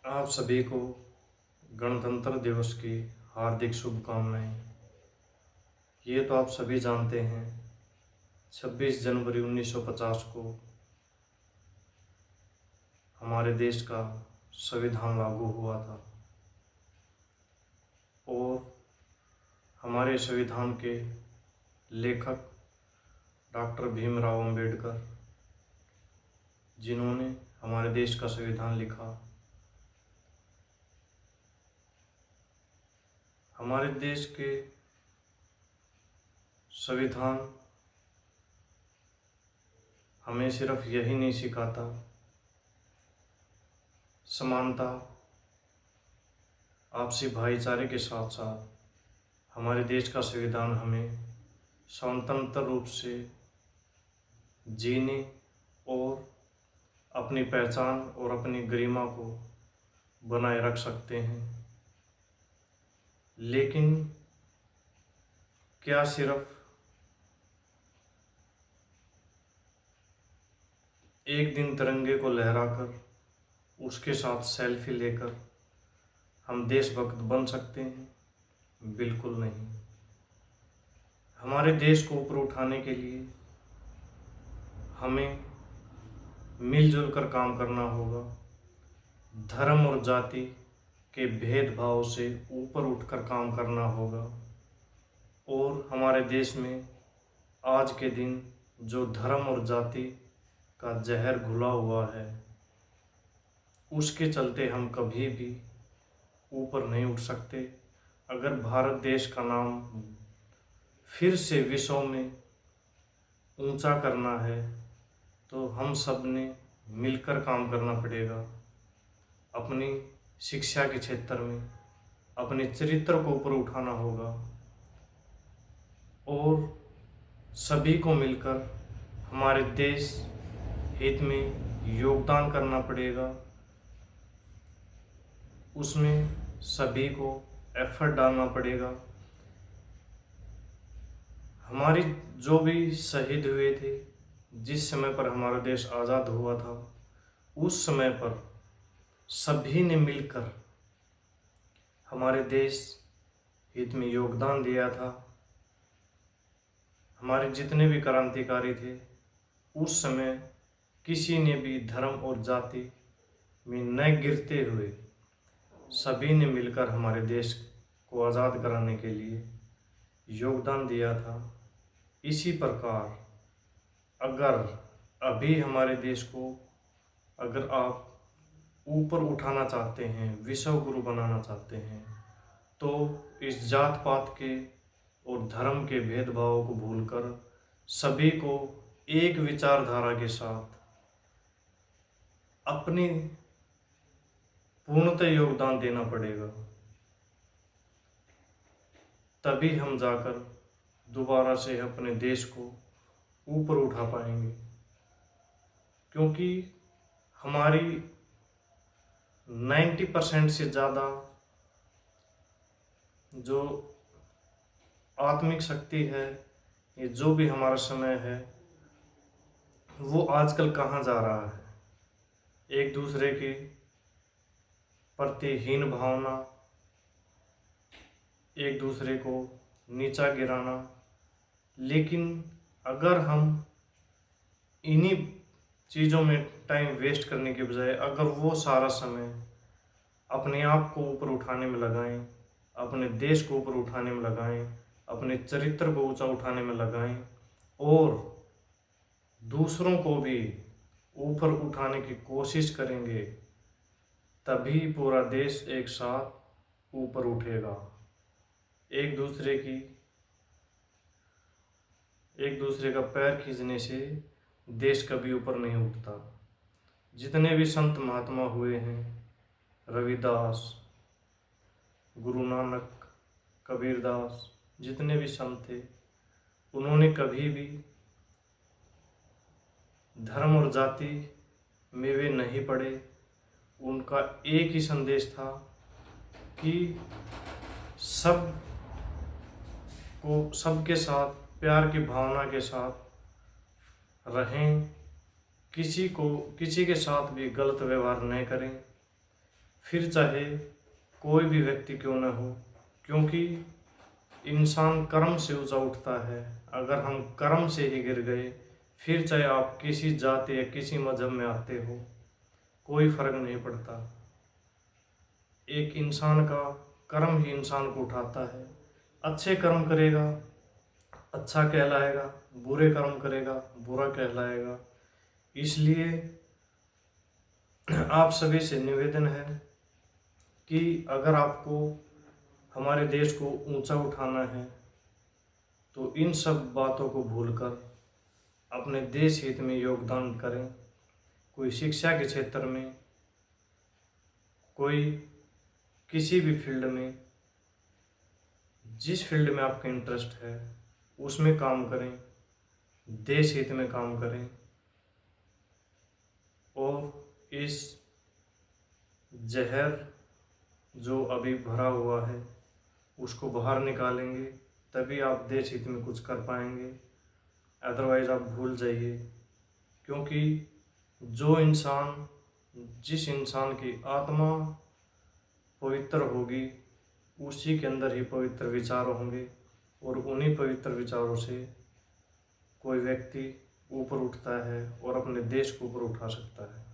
आप सभी को गणतंत्र दिवस की हार्दिक शुभकामनाएं। ये तो आप सभी जानते हैं 26 जनवरी 1950 को हमारे देश का संविधान लागू हुआ था और हमारे संविधान के लेखक डॉक्टर भीमराव अंबेडकर, जिन्होंने हमारे देश का संविधान लिखा, हमारे देश के संविधान हमें सिर्फ यही नहीं सिखाता, समानता, आपसी भाईचारे के साथ साथ हमारे देश का संविधान हमें स्वतंत्र रूप से जीने और अपनी पहचान और अपनी गरिमा को बनाए रख सकते हैं। लेकिन क्या सिर्फ एक दिन तिरंगे को लहराकर उसके साथ सेल्फी लेकर हम देशभक्त बन सकते हैं? बिल्कुल नहीं। हमारे देश को ऊपर उठाने के लिए हमें मिलजुल कर काम करना होगा। धर्म और जाति के भेदभाव से ऊपर उठकर काम करना होगा और हमारे देश में आज के दिन जो धर्म और जाति का जहर घुला हुआ है, उसके चलते हम कभी भी ऊपर नहीं उठ सकते। अगर भारत देश का नाम फिर से विश्व में ऊंचा करना है तो हम सब ने मिलकर काम करना पड़ेगा। अपनी शिक्षा के क्षेत्र में अपने चरित्र को ऊपर उठाना होगा और सभी को मिलकर हमारे देश हित में योगदान करना पड़ेगा। उसमें सभी को एफर्ट डालना पड़ेगा। हमारी जो भी शहीद हुए थे, जिस समय पर हमारा देश आज़ाद हुआ था, उस समय पर सभी ने मिलकर हमारे देश हित में योगदान दिया था। हमारे जितने भी क्रांतिकारी थे, उस समय किसी ने भी धर्म और जाति में न गिरते हुए सभी ने मिलकर हमारे देश को आज़ाद कराने के लिए योगदान दिया था। इसी प्रकार अगर अभी हमारे देश को अगर आप ऊपर उठाना चाहते हैं, विश्व गुरु बनाना चाहते हैं, तो इस जात पात के और धर्म के भेदभाव को भूलकर सभी को एक विचारधारा के साथ अपनी पूर्णतः योगदान देना पड़ेगा। तभी हम जाकर दोबारा से अपने देश को ऊपर उठा पाएंगे, क्योंकि हमारी 90% से ज़्यादा जो आत्मिक शक्ति है, ये जो भी हमारा समय है, वो आजकल कहाँ जा रहा है? एक दूसरे की प्रति हीन भावना, एक दूसरे को नीचा गिराना। लेकिन अगर हम इन्हीं चीज़ों में टाइम वेस्ट करने के बजाय अगर वो सारा समय अपने आप को ऊपर उठाने में लगाएं, अपने देश को ऊपर उठाने में लगाएं, अपने चरित्र को ऊंचा उठाने में लगाएं और दूसरों को भी ऊपर उठाने की कोशिश करेंगे, तभी पूरा देश एक साथ ऊपर उठेगा। एक दूसरे का पैर खींचने से देश कभी ऊपर नहीं उठता। जितने भी संत महात्मा हुए हैं, रविदास, गुरु नानक, कबीरदास, जितने भी संत थे, उन्होंने कभी भी धर्म और जाति में वे नहीं पड़े। उनका एक ही संदेश था कि सबके साथ प्यार की भावना के साथ रहें, किसी के साथ भी गलत व्यवहार नहीं करें, फिर चाहे कोई भी व्यक्ति क्यों न हो, क्योंकि इंसान कर्म से ऊंचा उठता है। अगर हम कर्म से ही गिर गए, फिर चाहे आप किसी जाति या किसी मजहब में आते हो, कोई फर्क नहीं पड़ता। एक इंसान का कर्म ही इंसान को उठाता है। अच्छे कर्म करेगा अच्छा कहलाएगा, बुरे कर्म करेगा बुरा कहलाएगा। इसलिए आप सभी से निवेदन है कि अगर आपको हमारे देश को ऊंचा उठाना है तो इन सब बातों को भूलकर अपने देश हित में योगदान करें। कोई शिक्षा के क्षेत्र में, कोई किसी भी फील्ड में, जिस फील्ड में आपका इंटरेस्ट है उसमें काम करें, देश हित में काम करें और इस जहर जो अभी भरा हुआ है उसको बाहर निकालेंगे, तभी आप देश हित में कुछ कर पाएंगे। अदरवाइज़ आप भूल जाइए, क्योंकि जिस इंसान की आत्मा पवित्र होगी उसी के अंदर ही पवित्र विचार होंगे, और उन्हीं पवित्र विचारों से कोई व्यक्ति ऊपर उठता है और अपने देश को ऊपर उठा सकता है।